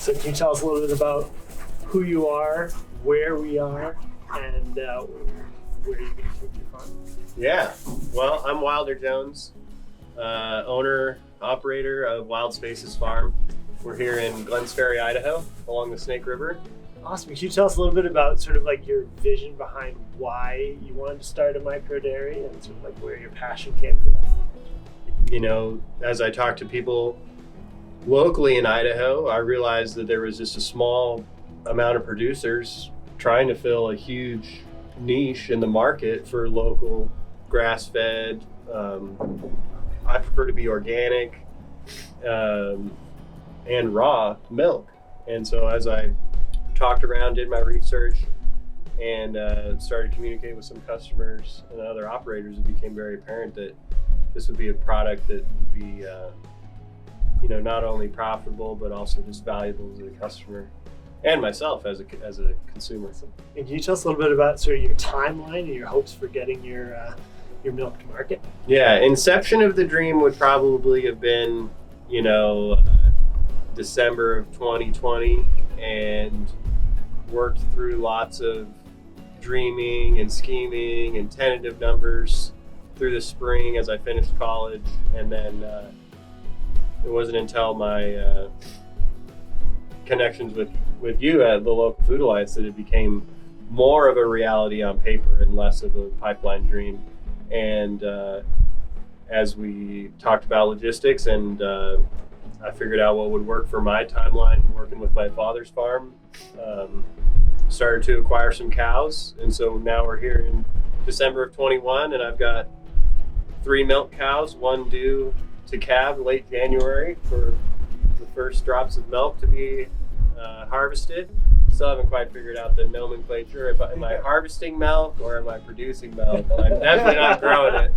So can you tell us a little bit about who you are, where we are, and where you get to your farm? Yeah, well, I'm Wilder Jones, owner, operator of Wild Spaces Farm. We're here in Glenns Ferry, Idaho, along the Snake River. Awesome. Can you tell us a little bit about sort of like your vision behind why you wanted to start a micro dairy and sort of like where your passion came for that? You know, as I talk to people locally in Idaho, I realized that there was just a small amount of producers trying to fill a huge niche in the market for local grass-fed. I prefer to be organic and raw milk. And so as I talked around, did my research, and started communicating with some customers and other operators, it became very apparent that this would be a product that would be not only profitable but also just valuable to the customer and myself as a consumer. And can you tell us a little bit about sort of your timeline and your hopes for getting your milk to market? Yeah, inception of the dream would probably have been, December of 2020, and worked through lots of dreaming and scheming and tentative numbers through the spring as I finished college. And then it wasn't until my connections with you at the local Food Alliance that it became more of a reality on paper and less of a pipeline dream. And as we talked about logistics, and I figured out what would work for my timeline working with my father's farm, started to acquire some cows. And so now we're here in December of 21, and I've got 3 milk cows, one due to calve late January for the first drops of milk to be harvested. Still haven't quite figured out the nomenclature. Am I harvesting milk or am I producing milk? I'm definitely not growing it.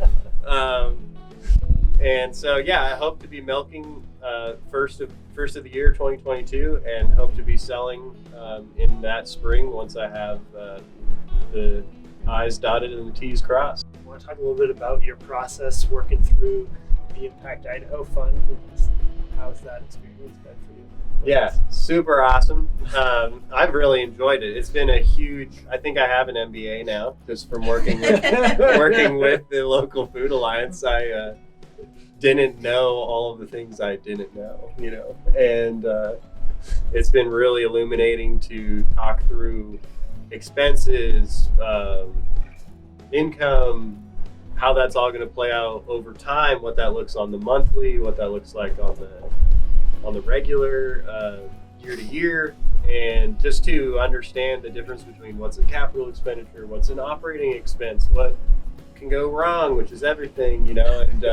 And so, yeah, I hope to be milking first of the year 2022, and hope to be selling in that spring once I have the I's dotted and the T's crossed. I want to talk a little bit about your process working through the Impact Idaho Fund. How's that experience been for you? Yeah, super awesome. I've really enjoyed it. It's been a huge, I think I have an MBA now, just from working with the local Food Alliance. I didn't know all of the things I didn't know, and it's been really illuminating to talk through expenses, income, how that's all going to play out over time, what that looks on the monthly, what that looks like on the regular, year to year, and just to understand the difference between what's a capital expenditure, what's an operating expense, what can go wrong, which is everything, and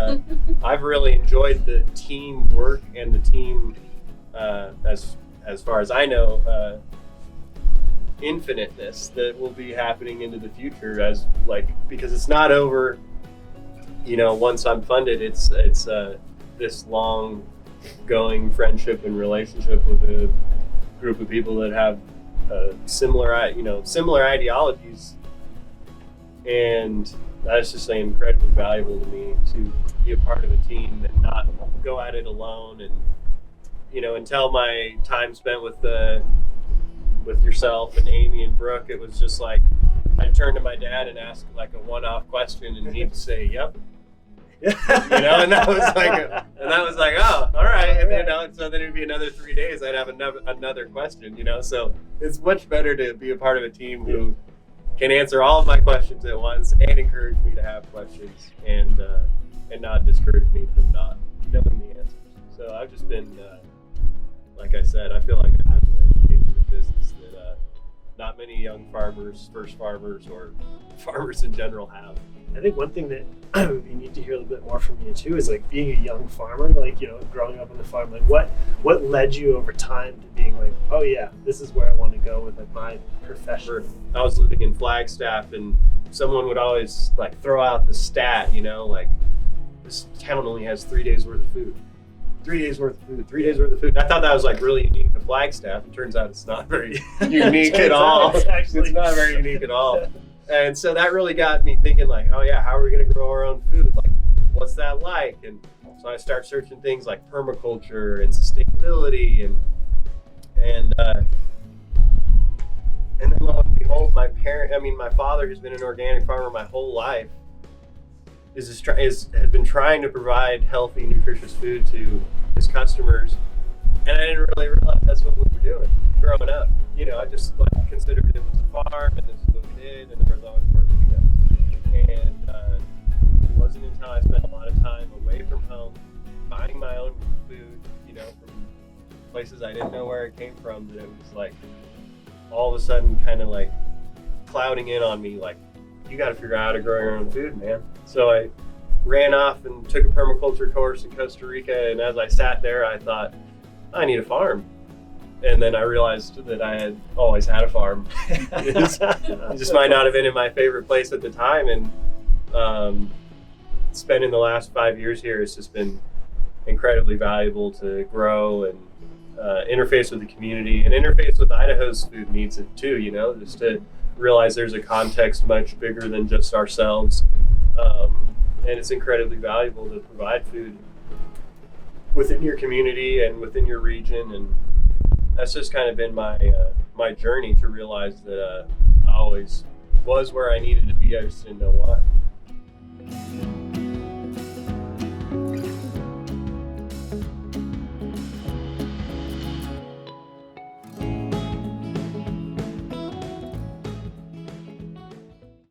I've really enjoyed the team work and the team, as far as I know, infiniteness that will be happening into the future, because it's not over, once I'm funded. It's this long going friendship and relationship with a group of people that have similar ideologies, and that's just incredibly valuable to me to be a part of a team and not go at it alone. And until my time spent with yourself and Amy and Brooke, it was just like I'd turn to my dad and ask like a one-off question, and he'd say, "Yep." And that was like, oh, all right. And so then it'd be another 3 days, I'd have another question, so it's much better to be a part of a team who can answer all of my questions at once and encourage me to have questions, and not discourage me from not knowing the answers. So I've just been, like I said, I feel like I have an education in business that not many young farmers, first farmers, or farmers in general have. I think one thing that we need to hear a little bit more from you too is like being a young farmer, growing up on the farm, what led you over time to being like, oh yeah, this is where I want to go with my profession. I was living in Flagstaff, and someone would always throw out the stat, this town only has 3 days worth of food. 3 days worth of food, 3 days worth of food. And I thought that was really unique to Flagstaff. It turns out it's not very unique at all. It's not very unique at all. And so that really got me thinking oh yeah, how are we going to grow our own food? What's that like? And so I started searching things like permaculture and sustainability, And then lo and behold, my father, who's been an organic farmer my whole life, has been trying to provide healthy, nutritious food to his customers, and I didn't really realize that's what we were doing growing up. You know, I just considered it was a farm, and this is what we did, and there was always work to be done. And it wasn't until I spent a lot of time away from home, buying my own food, you know, from places I didn't know where it came from, that it was like all of a sudden kind of like clouding in on me, like, you got to figure out how to grow your own food, man. So I ran off and took a permaculture course in Costa Rica, and as I sat there, I thought, I need a farm. And then I realized that I had always had a farm. It just might not have been in my favorite place at the time, and spending the last 5 years here has just been incredibly valuable to grow and interface with the community and interface with Idaho's food needs it too, you know, just to realize there's a context much bigger than just ourselves. And it's incredibly valuable to provide food within your community and within your region. And that's just kind of been my journey to realize that I always was where I needed to be. I just didn't know why.